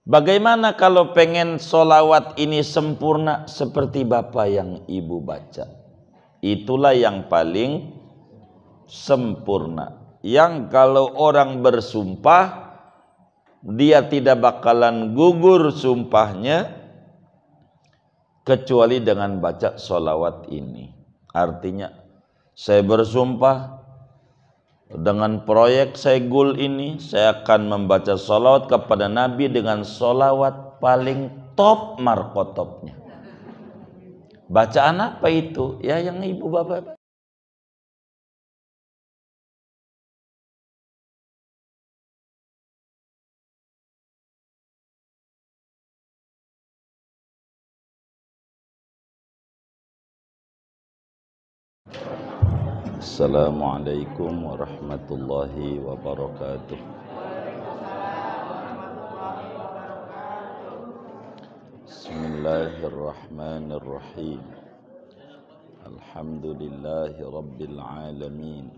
Bagaimana kalau pengen sholawat ini sempurna seperti Bapak yang Ibu baca? Itulah yang paling sempurna. Yang kalau orang bersumpah, dia tidak bakalan gugur sumpahnya kecuali dengan baca sholawat ini. Artinya, saya bersumpah dengan proyek Saigul ini, saya akan membaca sholawat kepada Nabi dengan sholawat paling top markotopnya. Bacaan apa itu? Ya yang Ibu Bapak. Assalamualaikum warahmatullahi wabarakatuh. Bismillahirrahmanirrahim. Alhamdulillahi rabbil alamin.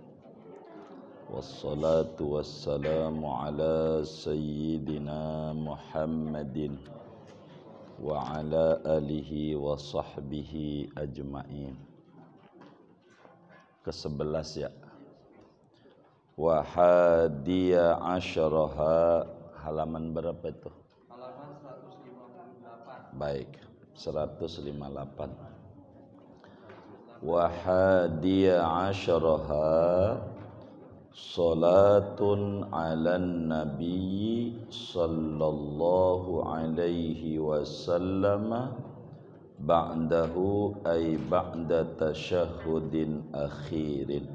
Wassalatu wassalamu ala sayyidina Muhammadin wa ala alihi wa sahbihi ajma'in. Ke-11 ya. Wa hadiya asyaraha, halaman berapa itu? Halaman 158. Baik, 158. Wa hadiya asyaraha salatun ala nabi sallallahu alaihi wasallam ba'dahu ay ba'da tasyahudin akhirin.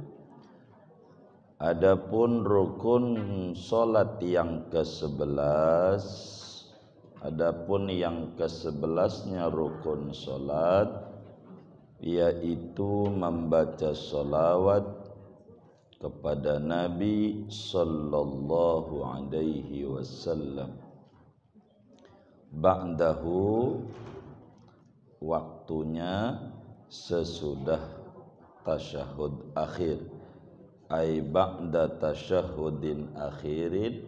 Adapun rukun salat yang ke-11, adapun yang ke-11-nya rukun salat yaitu membaca salawat kepada Nabi sallallahu alaihi wasallam. Ba'dahu, waktunya sesudah tasyahud akhir, ay ba'da tasyahudin akhirin,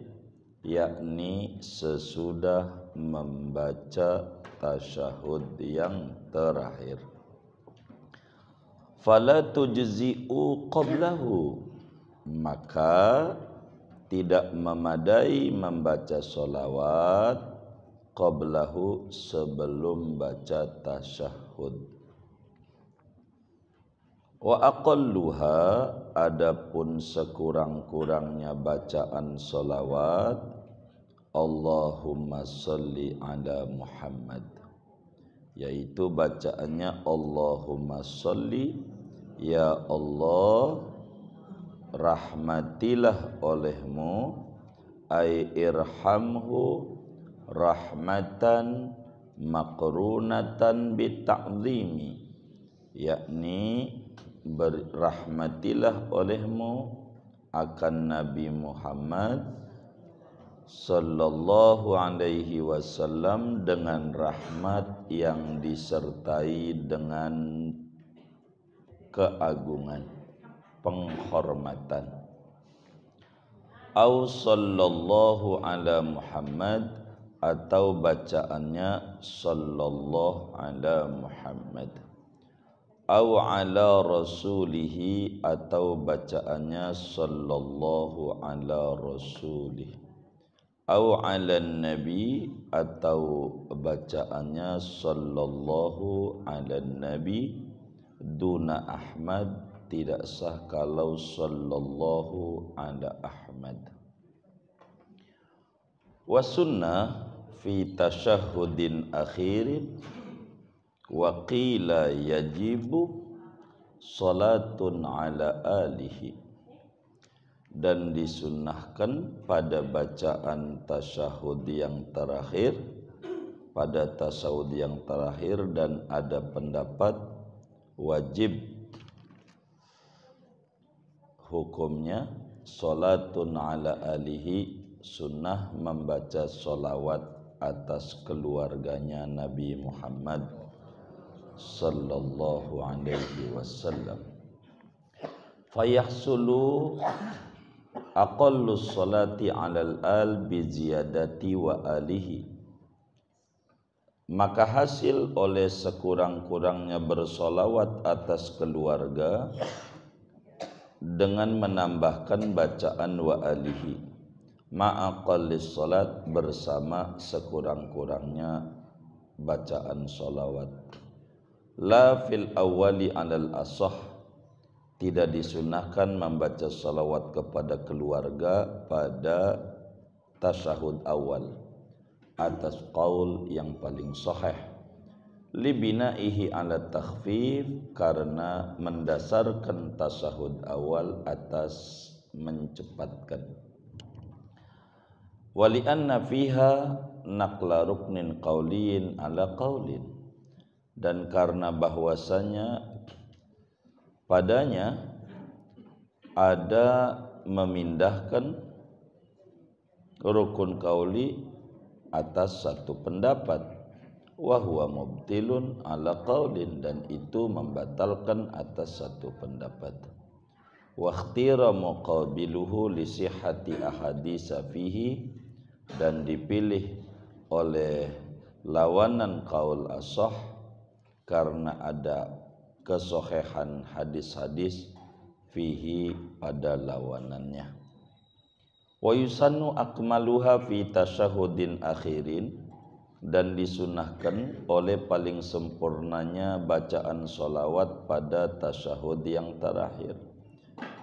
yakni sesudah membaca tasyahud yang terakhir. Fala tujzi'u qablahu, maka tidak memadai membaca sholawat qablahu, sebelum baca tasyahud. Wa aqalluha, adapun sekurang-kurangnya bacaan sholawat, Allahumma sholli ala Muhammad, yaitu bacaannya Allahumma sholli, ya Allah rahmatilah olehmu, ay irhamhu rahmatan makrunatan bita'zimi, yakni berrahmatilah olehmu akan Nabi Muhammad sallallahu alaihi wasallam dengan rahmat yang disertai dengan keagungan, penghormatan. Au sallallahu ala Muhammad, atau bacaannya sallallahu ala Muhammad. Au ala rasulihi, atau bacaannya sallallahu ala rasulih. Au ala nabi, atau bacaannya sallallahu ala nabi. Duna Ahmad, tidak sah kalau sallallahu ala Ahmad. Wa sunnah fi tasyahudin akhirin wa qila yajibu salatun ala alihi, dan disunnahkan pada bacaan tasyahud yang terakhir, pada tasyahud yang terakhir, dan ada pendapat wajib hukumnya salatun ala alihi, sunnah membaca sholawat atas keluarganya Nabi Muhammad sallallahu alaihi wasallam. Fayahsulu aqallu sholati alal al bi ziyadati wa alihi, maka hasil oleh sekurang-kurangnya bersolawat atas keluarga dengan menambahkan bacaan wa alihi ma'aqallis salat bersama sekurang-kurangnya bacaan solawat. La fil awali alal asah, tidak disunahkan membaca salawat kepada keluarga pada tasyahud awal atas qaul yang paling sahih, libinaihi ala takhfif, karena mendasarkan tasyahud awal atas mencepatkan, wali anna fiha naqla ruknin qauliyin ala qaulin, dan karena bahwasanya padanya ada memindahkan rukun qauli atas satu pendapat, wa huwa mubtilun ala qaulin, dan itu membatalkan atas satu pendapat. Wa ikhtira muqabiluhu li sihhati ahadits fihi, dan dipilih oleh lawanan qaul ashah karena ada kesohihan hadis-hadis fihi pada lawanannya. Wa yusannu akmaluha fi tasyahudin akhirin, dan disunahkan oleh paling sempurnanya bacaan solawat pada tasyahud yang terakhir.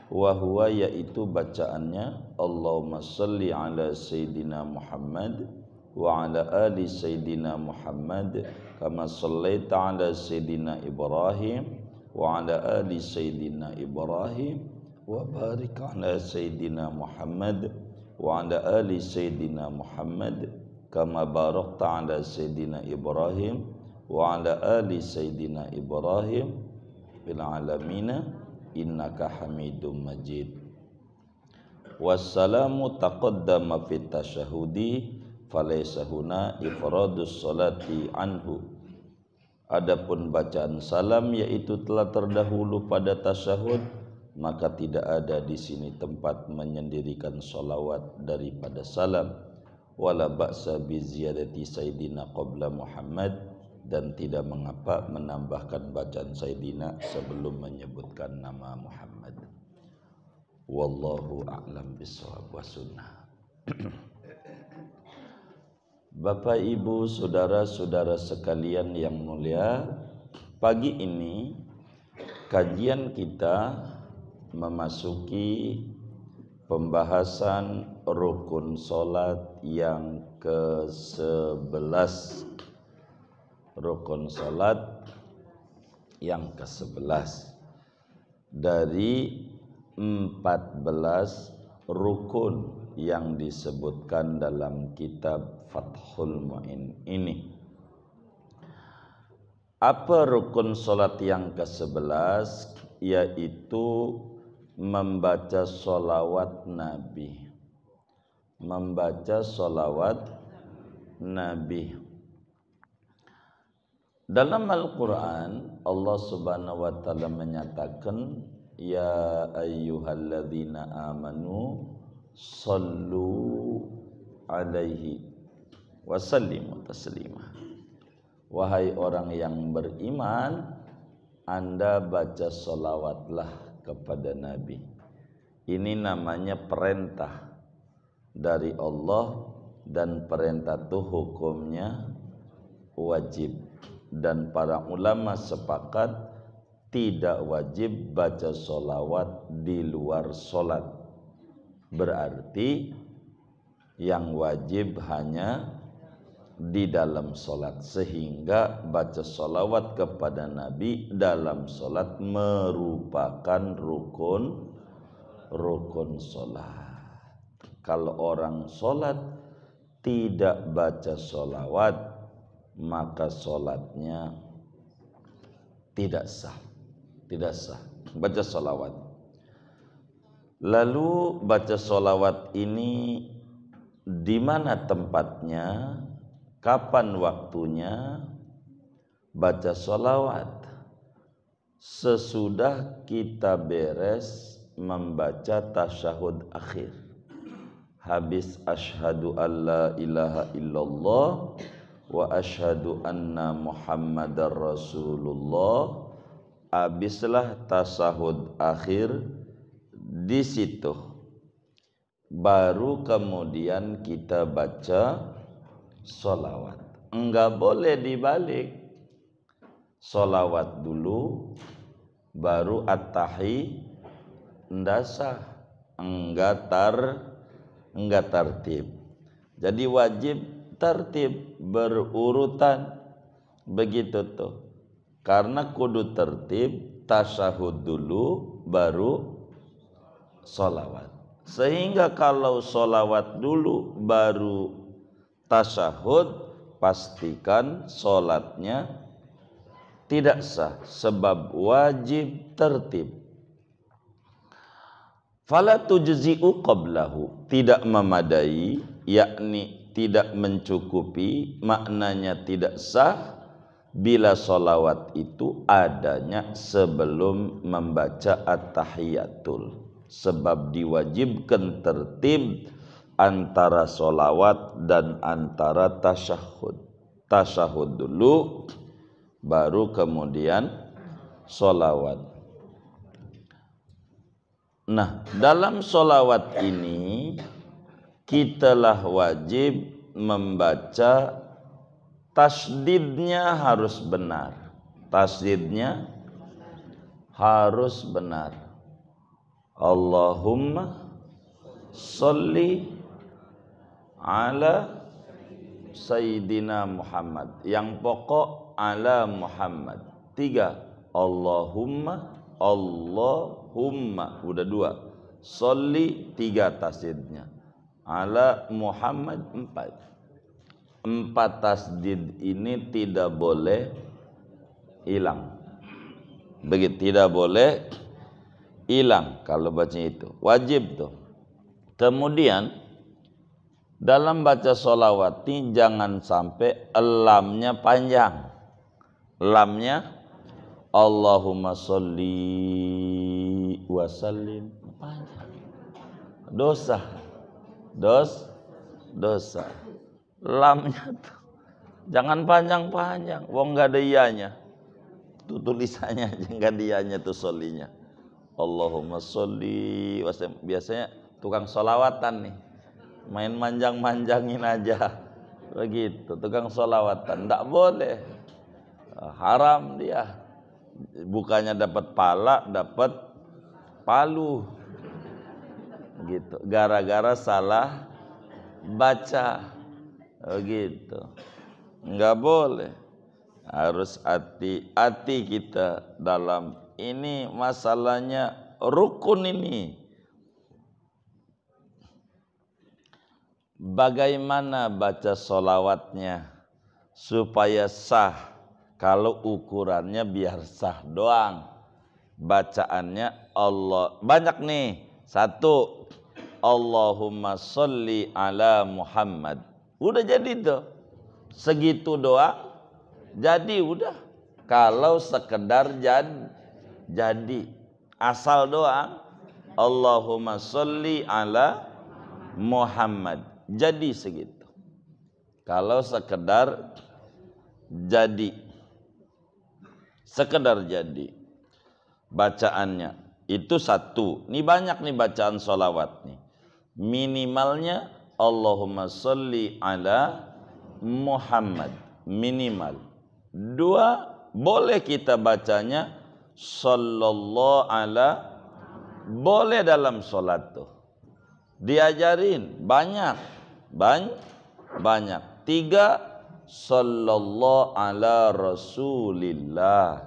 Wa huwa, yaitu bacaannya Allahumma salli ala Sayyidina Muhammad wa ala ali Sayyidina Muhammad kama sallaita ala Sayyidina Ibrahim wa ala ali Sayyidina Ibrahim wa barik ala Sayyidina Muhammad wa ala ali Sayyidina Muhammad kama barakta ala Sayyidina Ibrahim wa ala ali Sayyidina Ibrahim fil alamina innaka Hamidum Majid. Wassalamu taqaddama fit tasyahudi falaysa huna ifradus salati anhu. Adapun bacaan salam yaitu telah terdahulu pada tasyahud, maka tidak ada di sini tempat menyendirikan solawat daripada salam. Wala ba'sa bi ziyadati sayyidina qabla Muhammad, dan tidak mengapa menambahkan bacaan sayyidina sebelum menyebutkan nama Muhammad. Wallahu a'lam bishawab wa sunnah. Bapak Ibu saudara-saudara sekalian yang mulia, pagi ini kajian kita memasuki pembahasan rukun solat yang ke-11. Rukun solat yang ke-11 dari 14 rukun yang disebutkan dalam kitab Fathul Mu'in ini. Apa rukun solat yang ke-11? Yaitu membaca solawat Nabi. Membaca solawat Nabi. Dalam Al-Quran Allah subhanahu wa ta'ala menyatakan, ya ayyuhalladzina amanu sallu alaihi wasallimu taslima. Wahai orang yang beriman, Anda baca solawatlah kepada Nabi. Ini namanya perintah dari Allah, dan perintah itu hukumnya wajib. Dan para ulama sepakat tidak wajib baca solawat di luar solat. Berarti yang wajib hanya di dalam solat, sehingga baca solawat kepada Nabi dalam solat merupakan rukun solat. Kalau orang solat tidak baca solawat, maka solatnya tidak sah. Tidak sah. Baca solawat. Lalu baca solawat ini di mana tempatnya? Kapan waktunya? Baca solawat sesudah kita beres membaca tasyahud akhir. Habis asyhadu alla ilaha illallah wa asyhadu anna Muhammadar Rasulullah. Habislah tasahud akhir, di situ baru kemudian kita baca sholawat. Enggak boleh dibalik. Sholawat dulu baru at-tahi, enggak sah, enggak tertib. Jadi wajib tertib, berurutan begitu tuh. Karena kudu tertib, tasyahud dulu baru sholawat. Sehingga kalau sholawat dulu baru tasyahud, pastikan sholatnya tidak sah, sebab wajib tertib. Fala tujzi'u qablahu, tidak memadai, yakni tidak mencukupi, maknanya tidak sah bila sholawat itu adanya sebelum membaca at-tahiyatul. Sebab diwajibkan tertib antara sholawat dan antara tasyahud. Tasyahud dulu baru kemudian sholawat. Nah, dalam sholawat ini kitalah wajib membaca, tasdidnya harus benar. Tasdidnya harus benar. Allahumma sholli ala Sayyidina Muhammad. Yang pokok ala Muhammad. 3. Allahumma, Allahumma. Udah 2. Sholli 3 tasdidnya. Ala Muhammad 4. 4 tasdid ini tidak boleh hilang. Begitu, tidak boleh hilang kalau baca itu. Wajib tuh. Kemudian dalam baca sholawat ini jangan sampai lamnya panjang. Lamnya Allahumma sholli wa sallim panjang. Dosa. Lamnya tuh jangan panjang-panjang. Wong enggak ada ianya. Tuh tulisannya aja enggak ada ianya tuh solinya. Allahumma sholli wa sallim. Biasanya tukang sholawatan nih, main manjang-manjangin aja begitu. Tukang sholawatan enggak boleh, haram dia. Bukannya dapat pala, dapat palu gitu, gara-gara salah baca begitu. Enggak boleh. Harus hati-hati kita dalam ini, masalahnya rukun ini. Bagaimana baca sholawatnya supaya sah? Kalau ukurannya biar sah doang, bacaannya Allah banyak nih. 1, Allahumma sholli ala Muhammad. Udah jadi tuh, segitu doang jadi udah. Kalau sekedar jadi asal doang Allahumma sholli ala Muhammad, jadi segitu. Kalau sekedar jadi bacaannya itu 1. Ini banyak nih bacaan sholawat nih. Minimalnya Allahumma sholli ala Muhammad, minimal. 2, boleh kita bacanya sallallahu ala, boleh dalam sholat tuh. Diajarin banyak. 3, sallallahu ala Rasulillah.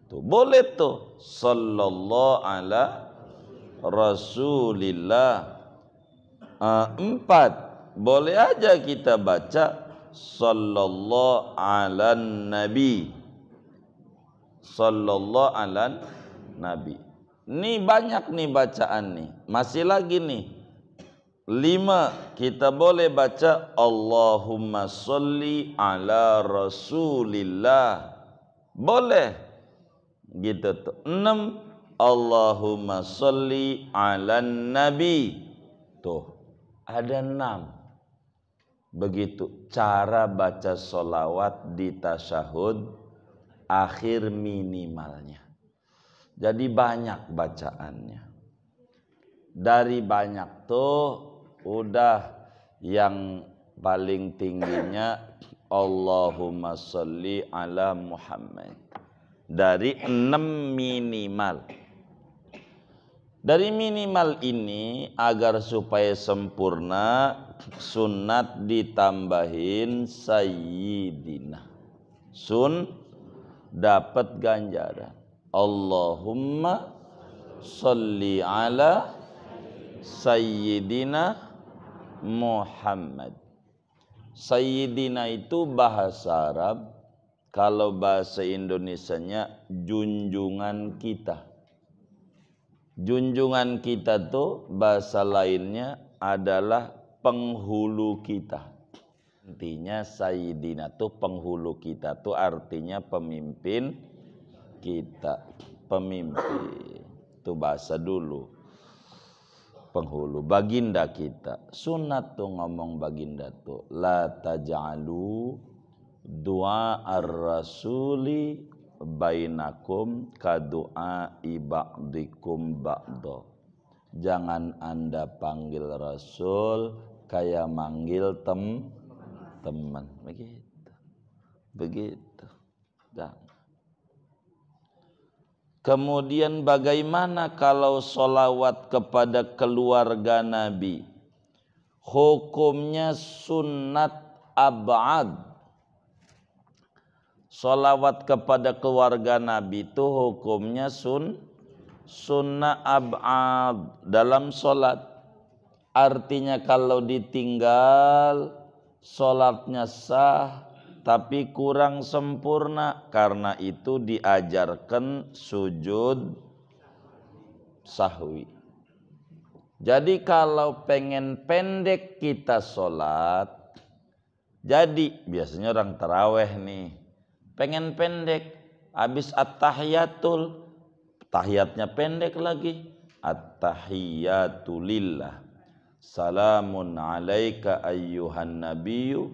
Tuh boleh tuh sallallahu ala Rasulillah. 4, boleh aja kita baca sallallahu ala Nabi. Sallallahu ala Nabi. Ini banyak nih bacaan nih. Masih lagi nih. 5, kita boleh baca Allahumma sholli ala Rasulillah. Boleh. Gitu tuh. 6, Allahumma sholli ala Nabi. Tuh, ada 6. Begitu cara baca sholawat di tasyahud akhir minimalnya. Jadi banyak bacaannya. Dari banyak tuh udah yang paling tingginya Allahumma sholli ala Muhammad. Dari 6 minimal. Dari minimal ini agar supaya sempurna sunat ditambahin sayyidina. Dapat ganjaran. Allahumma sholli ala sayyidina Muhammad. Sayyidina itu bahasa Arab, kalau bahasa Indonesianya junjungan kita. Junjungan kita tuh bahasa lainnya adalah penghulu kita. Intinya sayyidina tuh penghulu kita tuh artinya pemimpin kita. Pemimpin. Itu bahasa dulu. Penghulu, baginda kita. Sunat tuh ngomong baginda tuh. La taj'alu du'a ar-rasuli bainakum kadu'ai ba'dikum ba'da. Jangan Anda panggil Rasul kayak manggil teman. Begitu. Jangan. Kemudian bagaimana kalau sholawat kepada keluarga Nabi? Hukumnya sunnat ab'ad. Sholawat kepada keluarga Nabi itu hukumnya sunnah ab'ad dalam sholat. Artinya kalau ditinggal sholatnya sah, tapi kurang sempurna. Karena itu diajarkan sujud sahwi. Jadi kalau pengen pendek kita sholat, jadi biasanya orang taraweh nih, pengen pendek, habis at-tahiyatul, tahiyatnya pendek lagi, at-tahiyatulillah. Salamun alaika ayyuhan nabiyyu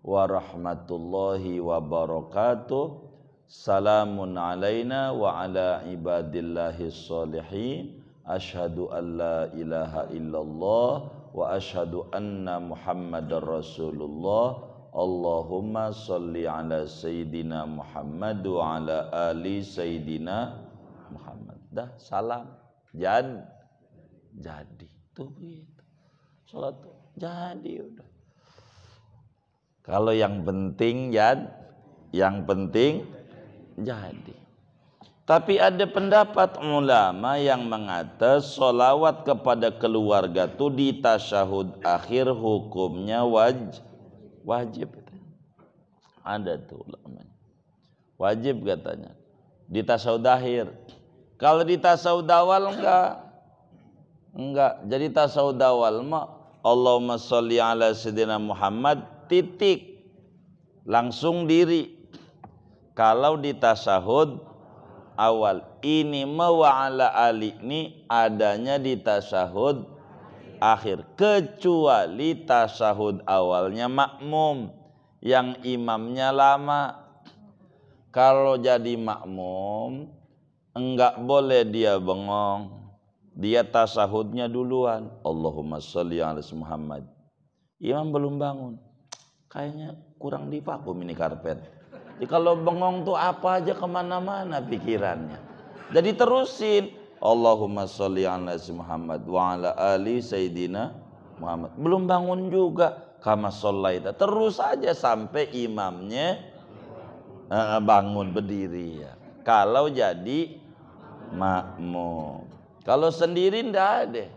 wa rahmatullahi wa barakatuh. Salamun alaina wa ala ibadillahis sholihin. Asyhadu an la ilaha illallah wa asyhadu anna Muhammadar Rasulullah. Allahumma sholli ala sayyidina Muhammad wa ala ali sayyidina Muhammad. Dah salam. Jadi tuh begitu. Salat tuh jadi udah. Kalau yang penting yang penting jadi. Tapi ada pendapat ulama yang mengatakan sholawat kepada keluarga itu di tasyahud akhir hukumnya wajib. Ada tuh ulama. Wajib katanya. Di tasyahud akhir. Kalau di tasyahud awal enggak. Jadi tasyahud awal mah Allahumma sholli ala sayyidina Muhammad titik. Langsung diri. Kalau di tasyahud awal ini wa ala ali ini adanya di tasyahud akhir, kecuali tasyahud awalnya makmum yang imamnya lama. Kalau jadi makmum enggak boleh dia bengong, dia tasyahudnya duluan, Allahumma sholli ala Muhammad. Imam belum bangun, kayaknya kurang divakum ini karpet. Jadi kalau bengong tuh apa aja kemana-mana pikirannya. Jadi terusin Allahumma sholli ala Muhammad wa ala ali sayyidina Muhammad. Belum bangun juga, kama shollaita. Terus aja sampai imamnya bangun berdiri ya. Kalau jadi makmum. Kalau sendiri ndak ada.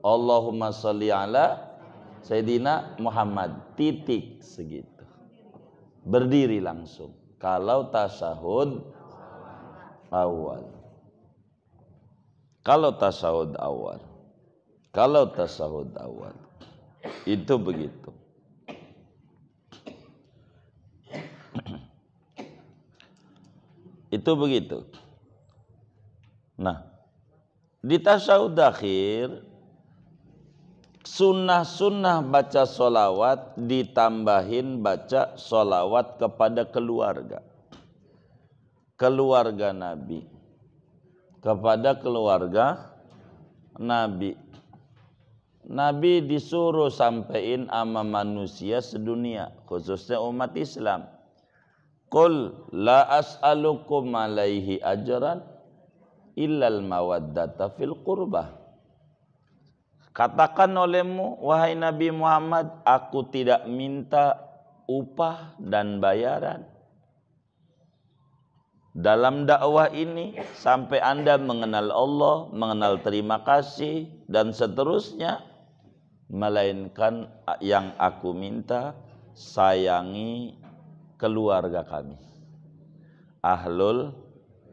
Allahumma sholli ala sayyidina Muhammad titik segitu. Berdiri langsung. Kalau tasyahud awal. Kalau tasyahud awal. Itu begitu. Itu begitu. Nah, di tasyahud akhir sunnah-sunnah baca solawat ditambahin baca solawat kepada keluarga Nabi, kepada keluarga Nabi. Nabi disuruh sampaikan sama manusia sedunia, khususnya umat Islam. Qul la as'alukum alaihi ajran illal mawaddata fil qurbah. Katakan olehmu, wahai Nabi Muhammad, aku tidak minta upah dan bayaran dalam dakwah ini sampai Anda mengenal Allah, mengenal terima kasih dan seterusnya, melainkan yang aku minta sayangi keluarga kami, ahlul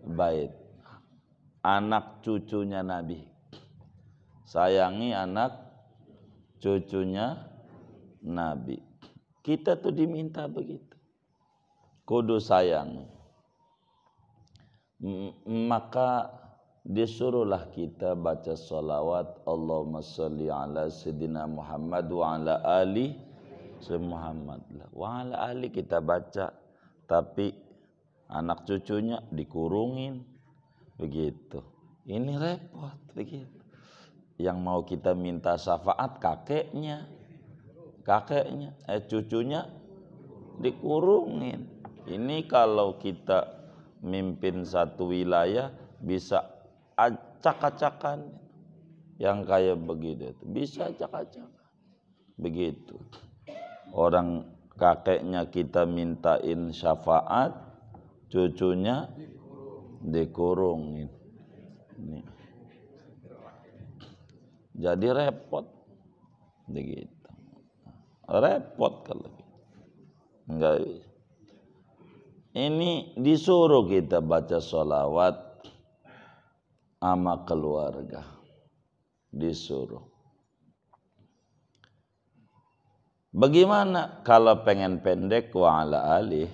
bait, anak cucunya Nabi. Sayangi anak cucunya Nabi. Kita tuh diminta begitu, kudu sayang. Maka disuruhlah kita baca salawat Allahumma sholli ala sayyidina Muhammad wa ala ali Muhammad wa ala ali kita baca, tapi anak cucunya dikurungin begitu. Ini repot begitu. Yang mau kita minta syafaat kakeknya, cucunya dikurungin. Ini kalau kita mimpin satu wilayah bisa acak-acakan, yang kayak begitu bisa acak-acakan begitu. Orang kakeknya kita mintain syafaat, cucunya dikurungin. Ini jadi repot begitu, repot kalau enggak. Ini disuruh kita baca sholawat sama keluarga, disuruh. Bagaimana kalau pengen pendek? Wa ala ali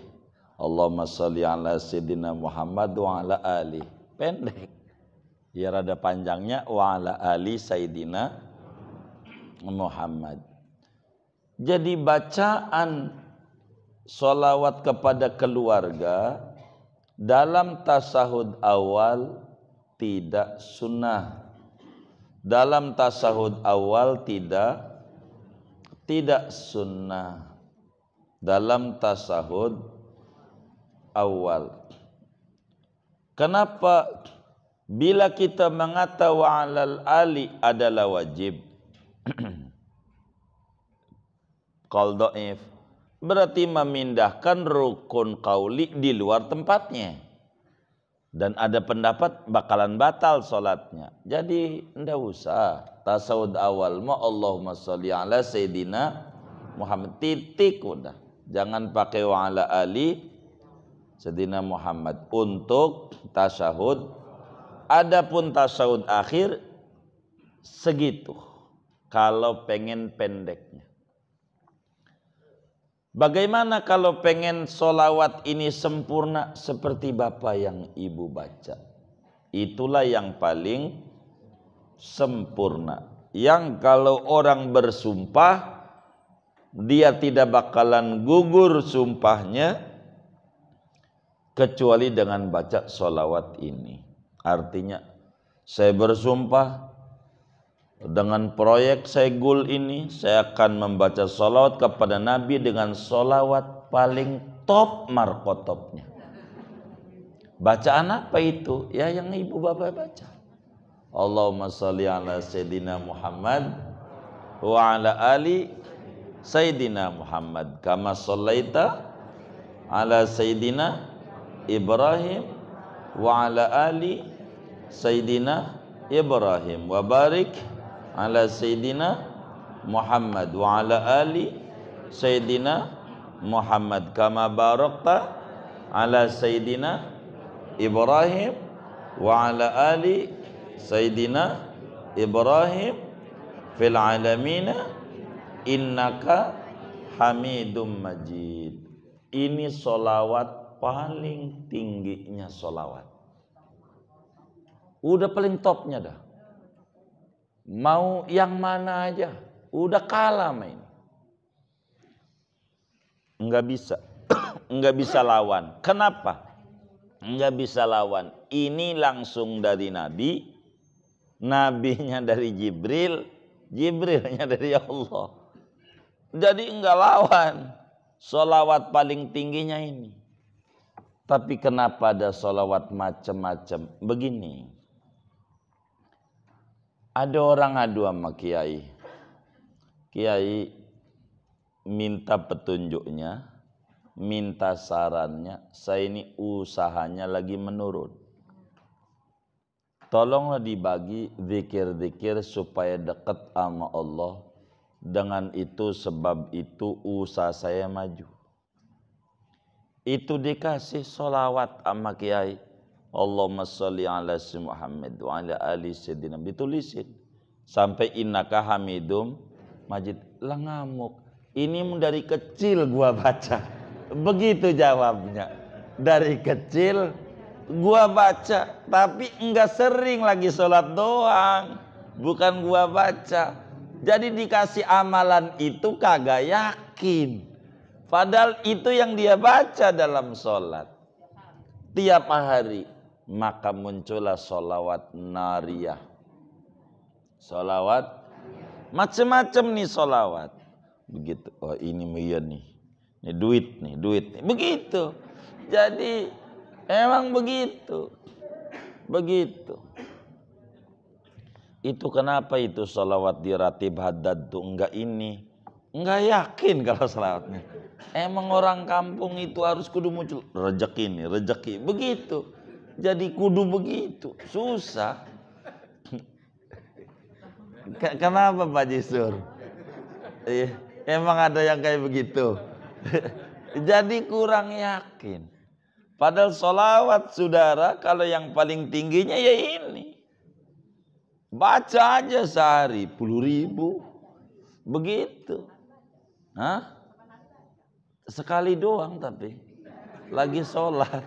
Allahumma sholli ala sayyidina Muhammad wa ala ali, pendek. Biar ada panjangnya, wa ala ali sayyidina Muhammad. Jadi bacaan sholawat kepada keluarga dalam tasahud awal tidak sunnah. Dalam tasahud awal tidak sunnah. Dalam tasahud awal. Kenapa? Bila kita mengata wa alal ali adalah wajib, qaul dhaif, berarti memindahkan rukun qauli di luar tempatnya. Dan ada pendapat bakalan batal sholatnya. Jadi enggak usah. Tasawud awal ma Allahumma sholli ala sayyidina Muhammad, titik udah. Jangan pakai wa ala ali sayyidina Muhammad untuk tasahud. Adapun tasawud akhir segitu kalau pengen pendeknya. Bagaimana kalau pengen solawat ini sempurna seperti Bapak yang Ibu baca? Itulah yang paling sempurna. Yang kalau orang bersumpah, dia tidak bakalan gugur sumpahnya kecuali dengan baca solawat ini. Artinya, saya bersumpah dengan proyek saya gul ini, saya akan membaca sholawat kepada Nabi dengan sholawat paling top markotopnya. Bacaan apa itu? Ya yang Ibu Bapak baca. Allahumma sholli ala sayyidina Muhammad wa ala ali sayyidina Muhammad kama shallaita ala sayyidina Ibrahim wa ala ali sayyidina Ibrahim wa barik ala sayyidina Muhammad wa ala ali sayyidina Muhammad kama barakta ala sayyidina Ibrahim wa ala ali sayyidina Ibrahim fil alamin innaka hamidum majid. Ini solawat paling tingginya solawat. Udah paling topnya dah. Mau yang mana aja. Udah kalah main. Enggak bisa. Enggak bisa lawan. Kenapa? Enggak bisa lawan. Ini langsung dari Nabi. Nabinya dari Jibril. Jibrilnya dari Allah. Jadi enggak lawan. Sholawat paling tingginya ini. Tapi kenapa ada sholawat macam-macam? Begini. Ada orang adu sama kiai. Kiai minta petunjuknya, minta sarannya. Saya ini usahanya lagi menurun. Tolonglah dibagi zikir-zikir supaya dekat sama Allah. Dengan itu sebab itu usaha saya maju. Itu dikasih sholawat sama kiai. Allahumma sholli ala Muhammad wa ala ali sayyidina. Ditulisin sampai innaka hamidum majid. Lah ngamuk. Ini dari kecil gua baca. Begitu jawabnya. Dari kecil gua baca, tapi enggak sering lagi sholat doang. Bukan gua baca. Jadi dikasih amalan itu kagak yakin. Padahal itu yang dia baca dalam sholat. Tiap hari. Maka muncullah sholawat nariyah. Sholawat. Macam-macam nih sholawat. Begitu. Oh ini iya nih. Ini duit nih. Begitu. Jadi emang begitu. Begitu. Itu kenapa itu sholawat di ratib haddad tuh enggak ini. Enggak yakin kalau sholawatnya. Emang orang kampung itu harus kudu muncul rezeki nih, rezeki. Begitu. Jadi kudu begitu. Susah. Kenapa Pak Jisur? Emang ada yang kayak begitu. Jadi kurang yakin. Padahal sholawat saudara kalau yang paling tingginya ya ini. Baca aja sehari 10.000. Begitu. Hah? Sekali doang tapi lagi sholat.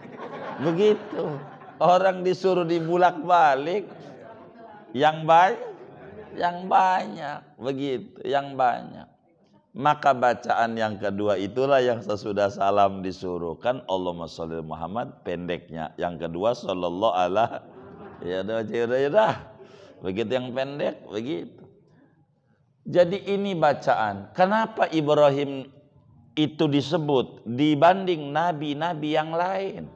Begitu. Orang disuruh dibulak-balik. Yang banyak. Begitu. Yang banyak. Maka bacaan yang kedua itulah yang sesudah salam disuruh. Kan Allahumma sholli Muhammad pendeknya. Yang kedua sallallahu ala. Ya dah. Begitu yang pendek. Begitu. Jadi ini bacaan. Kenapa Ibrahim itu disebut dibanding nabi-nabi yang lain?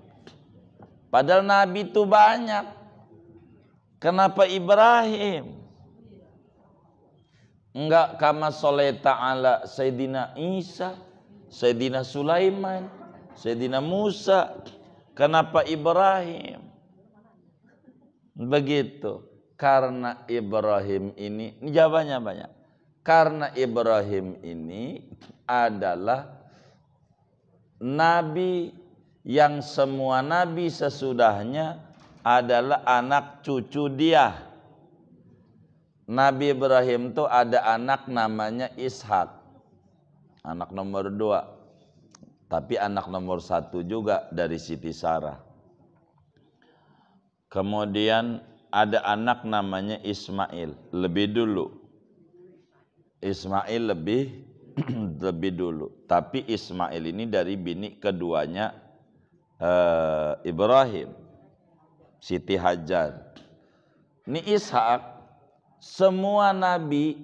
Padahal nabi itu banyak. Kenapa Ibrahim? Enggak kama sholeta ala Sayyidina Isa, Sayyidina Sulaiman, Sayyidina Musa. Kenapa Ibrahim? Begitu. Karena Ibrahim ini jawabannya banyak. Karena Ibrahim ini adalah nabi yang semua nabi sesudahnya adalah anak cucu dia. Nabi Ibrahim itu ada anak namanya Ishak. Anak nomor 2. Tapi anak nomor 1 juga dari Siti Sarah. Kemudian ada anak namanya Ismail. Lebih dulu. Ismail lebih dulu. Tapi Ismail ini dari bini keduanya Ibrahim. Siti Hajar. Ini Ishak. Semua nabi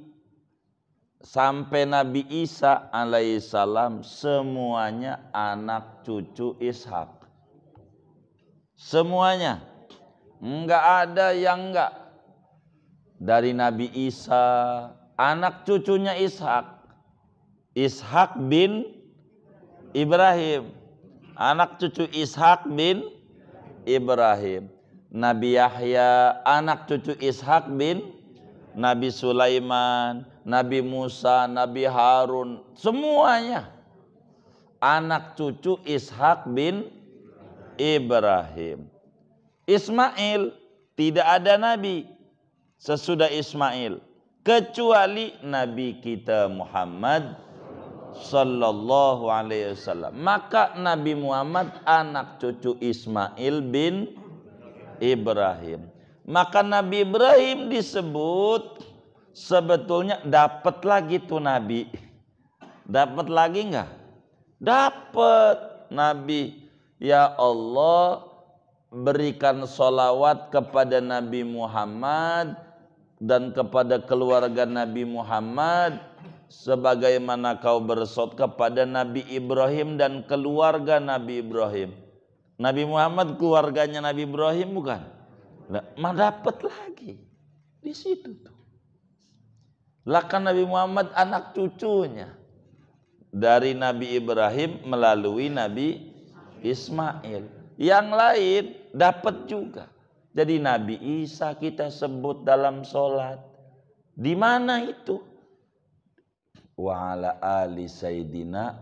sampai Nabi Isa alaihissalam semuanya anak cucu Ishak. Semuanya. Enggak ada yang enggak. Dari Nabi Isa anak cucunya Ishak. Ishak bin Ibrahim. Anak cucu Ishak bin Ibrahim. Nabi Yahya anak cucu Ishak bin Nabi Sulaiman, Nabi Musa, Nabi Harun, semuanya anak cucu Ishak bin Ibrahim. Ismail tidak ada nabi sesudah Ismail kecuali Nabi kita Muhammad sallallahu alaihi wasallam. Maka Nabi Muhammad anak cucu Ismail bin Ibrahim. Maka Nabi Ibrahim disebut Sebetulnya dapat lagi tuh Nabi. Dapat lagi enggak? Dapat Nabi. Ya Allah, berikan sholawat kepada Nabi Muhammad dan kepada keluarga Nabi Muhammad sebagaimana kau bersolawat kepada Nabi Ibrahim dan keluarga Nabi Ibrahim. Nabi Muhammad keluarganya Nabi Ibrahim bukan? Nah, dapat lagi di situ tuh. Lah kan Nabi Muhammad anak cucunya dari Nabi Ibrahim melalui Nabi Ismail. Yang lain dapat juga. Jadi Nabi Isa kita sebut dalam sholat. Di mana itu? Wa ala ali Sayyidina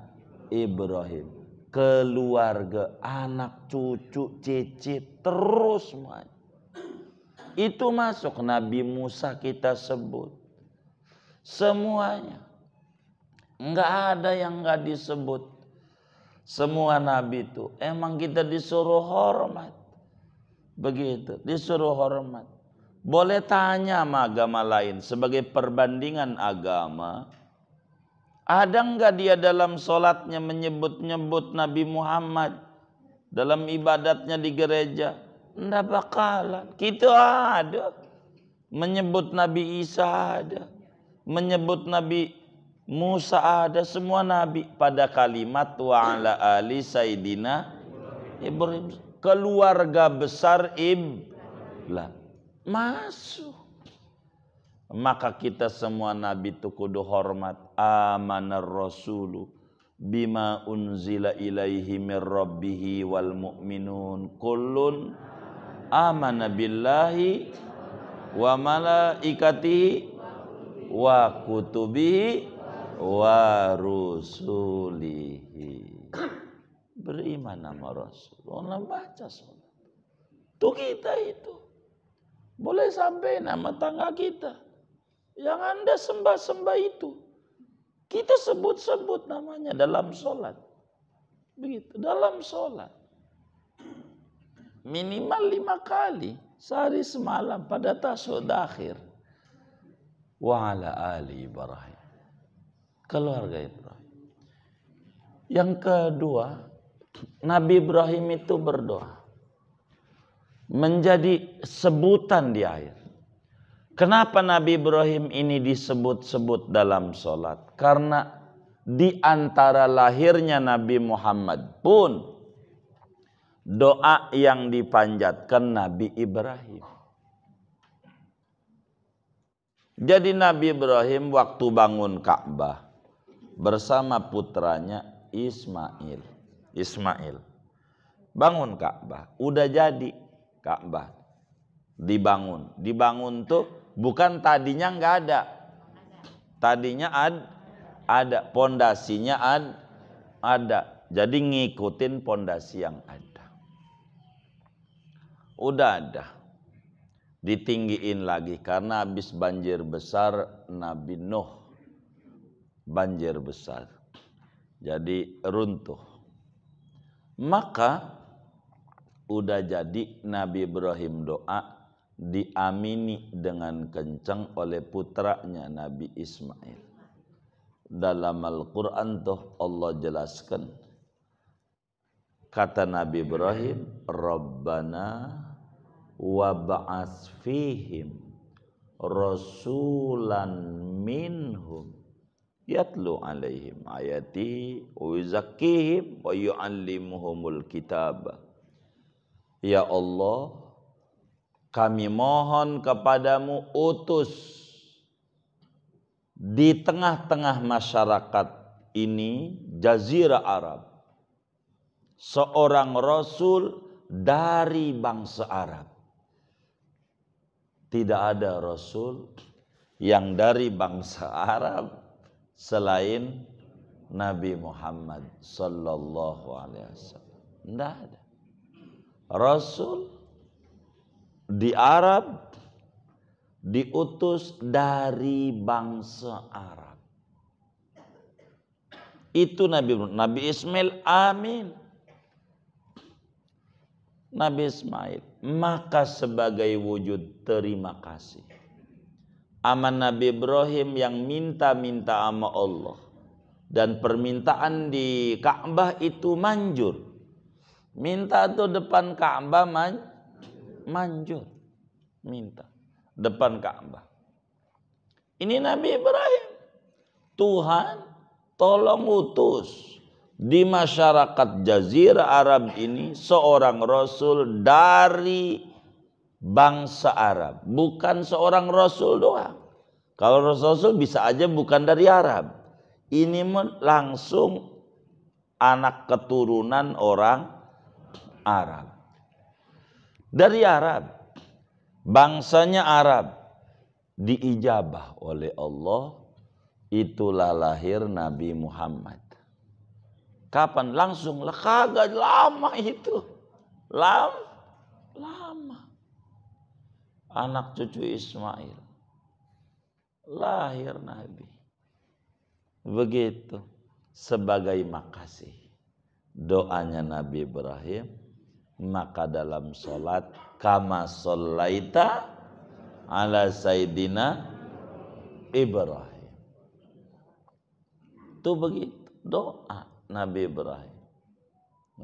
Ibrahim. Keluarga, anak, cucu, cicit, terus semuanya. Itu masuk. Nabi Musa kita sebut. Semuanya. Enggak ada yang enggak disebut. Semua nabi itu emang kita disuruh hormat. Begitu, disuruh hormat. Boleh tanya sama agama lain sebagai perbandingan agama. Ada enggak dia dalam sholatnya menyebut-nyebut Nabi Muhammad dalam ibadatnya di gereja? Enggak bakalan. Kita ada. Menyebut Nabi Isa ada. Menyebut Nabi Musa ada, semua nabi pada kalimat wa ala ali Sayyidina Ibrahim. Keluarga besar Iblah masuk. Maka kita semua nabi itu kudu hormat. Amanar rasulu bima unzila ilaihi mir rabbihi wal mu'minun kullun amana billahi wa malaikatihi wa kutubihi wa rusulihi. Beriman sama Rasul. Orang baca sholat. Itu kita itu. Boleh sampai nama tangga kita. Yang Anda sembah-sembah itu. Kita sebut-sebut namanya dalam sholat. Begitu. Dalam sholat. Minimal 5 kali. Sehari semalam pada tasyahud akhir. Wa ala ali Ibrahim. Keluarga Ibrahim. Yang kedua, Nabi Ibrahim itu berdoa. Menjadi sebutan di akhir. Kenapa Nabi Ibrahim ini disebut-sebut dalam sholat? Karena di antara lahirnya Nabi Muhammad pun doa yang dipanjatkan Nabi Ibrahim. Jadi Nabi Ibrahim waktu bangun Ka'bah bersama putranya Ismail. Bangun Ka'bah. Udah jadi Ka'bah. Dibangun tuh bukan tadinya nggak ada. Tadinya ada. Pondasinya ada. Jadi ngikutin pondasi yang ada. Udah ada. Ditinggiin lagi karena habis banjir besar Nabi Nuh. Banjir besar. Jadi runtuh. Maka udah jadi Nabi Ibrahim doa diamini dengan kencang oleh putranya Nabi Ismail. Dalam Al-Quran tuh Allah jelaskan. Kata Nabi Ibrahim, Rabbana wab'ats fihim rasulan minhum yatlu alaihim ayati wa yuzakkihim wa yu'allimuhumul kitab. Ya Allah, kami mohon kepadamu utus di tengah-tengah masyarakat ini Jazirah Arab seorang rasul dari bangsa Arab. Tidak ada rasul yang dari bangsa Arab selain Nabi Muhammad sallallahu alaihi wasallam. Tidak ada rasul di Arab diutus dari bangsa Arab. Itu Nabi Ismail, amin. Nabi Ismail, maka sebagai wujud terima kasih aman Nabi Ibrahim yang minta-minta sama Allah. Dan permintaan di Ka'bah itu manjur. Minta tuh depan Ka'bah manjur. Minta depan Ka'bah. Ini Nabi Ibrahim. Tuhan tolong utus di masyarakat Jazirah Arab ini seorang Rasul dari bangsa Arab. Bukan seorang Rasul doang. Kalau Rasul bisa aja bukan dari Arab. Ini langsung anak keturunan orang Arab. Dari Arab. Bangsanya Arab. Diijabah oleh Allah. Itulah lahir Nabi Muhammad. Kapan? Langsung lah. Kagak lama itu. Lama. Anak cucu Ismail. Lahir Nabi. Begitu. Sebagai makasih. Doanya Nabi Ibrahim. Maka dalam sholat. Kama shollaita ala Sayyidina Ibrahim. Itu begitu. Doa Nabi Ibrahim.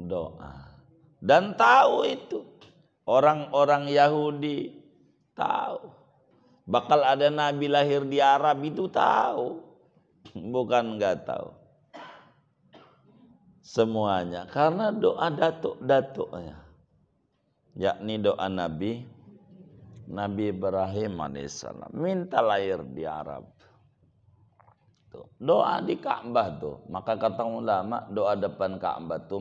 Doa. Dan tahu itu. Orang-orang Yahudi tahu. Bakal ada Nabi lahir di Arab itu tahu. Bukan enggak tahu. Semuanya. Karena doa datuk-datuknya. Yakni doa Nabi Ibrahim alaihissalam. Minta lahir di Arab. Tuh. Doa di Ka'bah tuh. Maka kata ulama doa depan Ka'bah tuh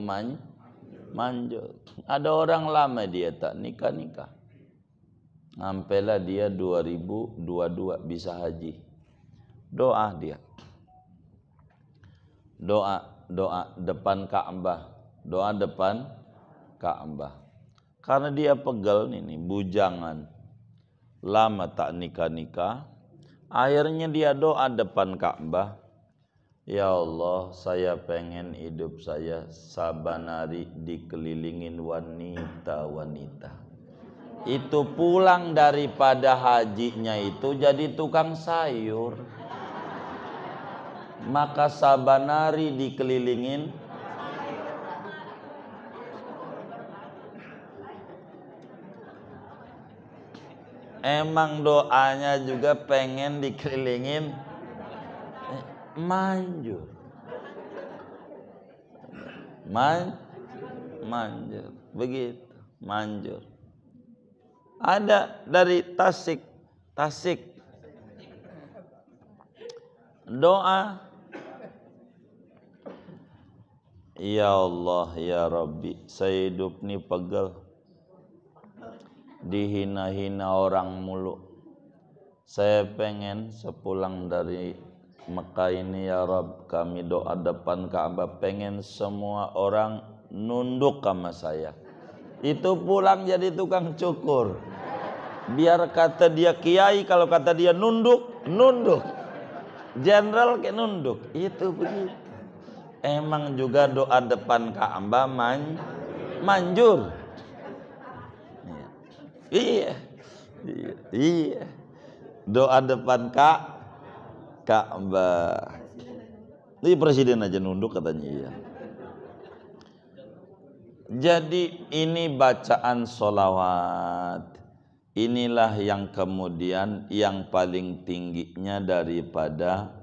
manjur. Ada orang lama dia tak nikah. Sampailah dia 2022 bisa haji. Doa dia. Doa depan Ka'bah. Doa depan Ka'bah. Karena dia pegel nih bujangan. Lama tak nikah. Akhirnya dia doa depan Ka'bah. Ya Allah, saya pengen hidup saya saban hari dikelilingin wanita-wanita. Itu pulang daripada hajinya itu jadi tukang sayur. Maka saban hari dikelilingin emang doanya juga pengen dikelilingin manjur. Manjur. Begitu. Manjur. Ada dari Tasik. Doa. Ya Allah, ya Rabbi, saya hidup nih pegel. Dihina-hina orang mulu. Saya pengen sepulang dari Mekah ini ya Rabb, kami doa depan Ka'bah pengen semua orang nunduk sama saya. Itu pulang jadi tukang cukur. Biar kata dia kiai, kalau kata dia nunduk. Jenderal kayak nunduk. Itu begitu. Emang juga doa depan Ka'bah manjur. Iya. Doa depan Ka'bah. Ini presiden aja nunduk katanya iya. Jadi ini bacaan sholawat. Inilah yang kemudian yang paling tingginya daripada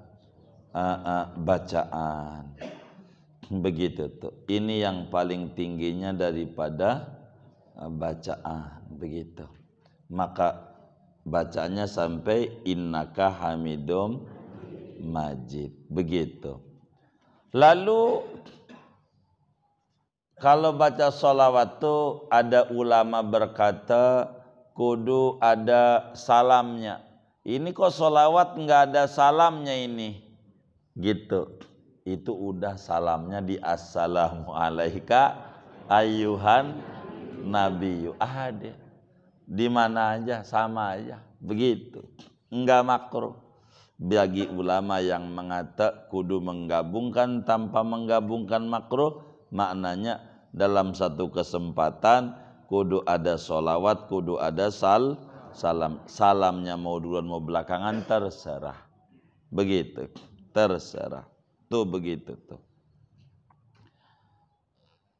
bacaan. Begitu tuh. Ini yang paling tingginya daripada bacaan. Begitu. Maka bacaannya sampai innaka hamidum majid. Begitu. Lalu kalau baca sholawat tuh ada ulama berkata kudu ada salamnya. Ini kok sholawat nggak ada salamnya ini, gitu. Itu udah salamnya di assalamu alaika ayyuhan nabiyyu. Ada di mana aja sama aja, begitu. Nggak makruh. Bagi ulama yang mengata kudu menggabungkan tanpa menggabungkan makruh, maknanya dalam satu kesempatan kudu ada sholawat, kudu ada salamnya mau duluan mau belakangan terserah. Begitu, terserah. Tuh begitu tuh.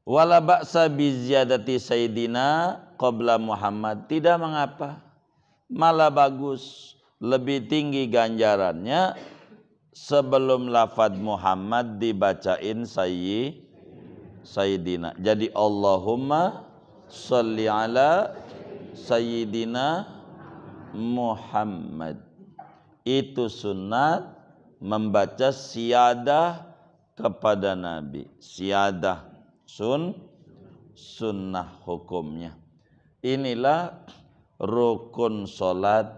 Wala ba'sa bi ziyadati sayyidina qabla Muhammad, tidak mengapa. Malah bagus, lebih tinggi ganjarannya sebelum lafaz Muhammad dibacain sayyidina. Jadi Allahumma sholli ala sayyidina Muhammad. Itu sunat membaca siyadah kepada Nabi. Siyadah sunnah hukumnya. Inilah rukun solat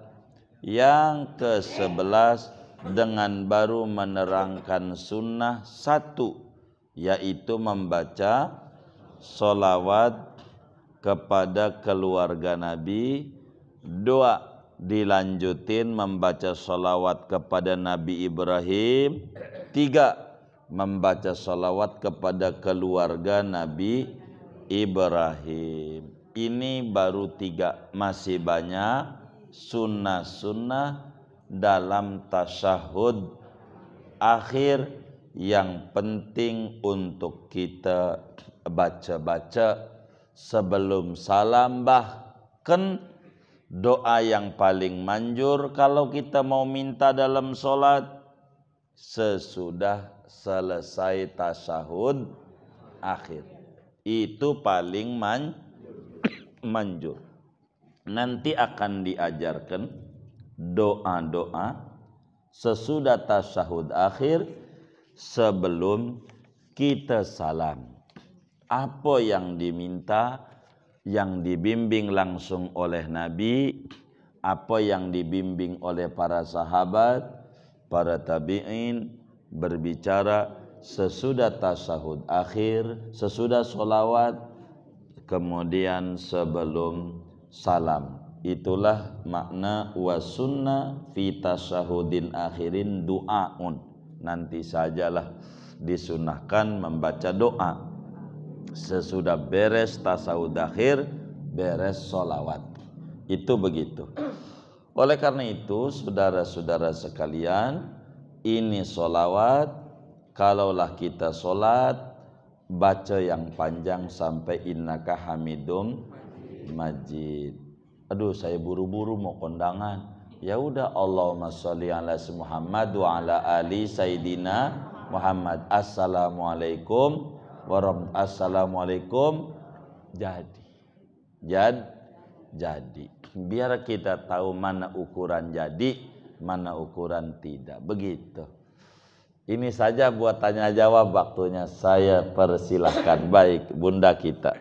yang ke-11 dengan baru menerangkan sunnah satu, yaitu membaca solawat kepada keluarga Nabi. Dua, dilanjutin membaca solawat kepada Nabi Ibrahim. Tiga, membaca salawat kepada keluarga Nabi Ibrahim. Ini baru 3, masih banyak sunnah-sunnah dalam tasyahud akhir yang penting untuk kita baca-baca sebelum salam. Bahkan doa yang paling manjur kalau kita mau minta dalam sholat sesudah selesai tasyahud akhir, itu paling manjur. Nanti akan diajarkan doa-doa sesudah tasyahud akhir sebelum kita salam. Apa yang diminta, yang dibimbing langsung oleh Nabi, apa yang dibimbing oleh para sahabat, para tabi'in, berbicara sesudah tasyahud akhir, sesudah sholawat, kemudian sebelum salam. Itulah makna wasunna fi tasyahudin akhirin du'aun. Nanti sajalah disunahkan membaca doa sesudah beres tasyahud akhir, beres sholawat. Itu begitu. Oleh karena itu, saudara-saudara sekalian, ini sholawat, kalaulah kita sholat, baca yang panjang sampai innaka hamidum majid. Aduh, saya buru-buru mau kondangan. Ya udah, Allahumma sholli ala Muhammad wa ala ali sayyidina Muhammad. Assalamualaikum warahmatullahi wabarakatuh. Jadi biar kita tahu mana ukuran jadi, mana ukuran tidak. Begitu. Ini saja buat tanya jawab, waktunya saya persilahkan. Baik, Bunda kita.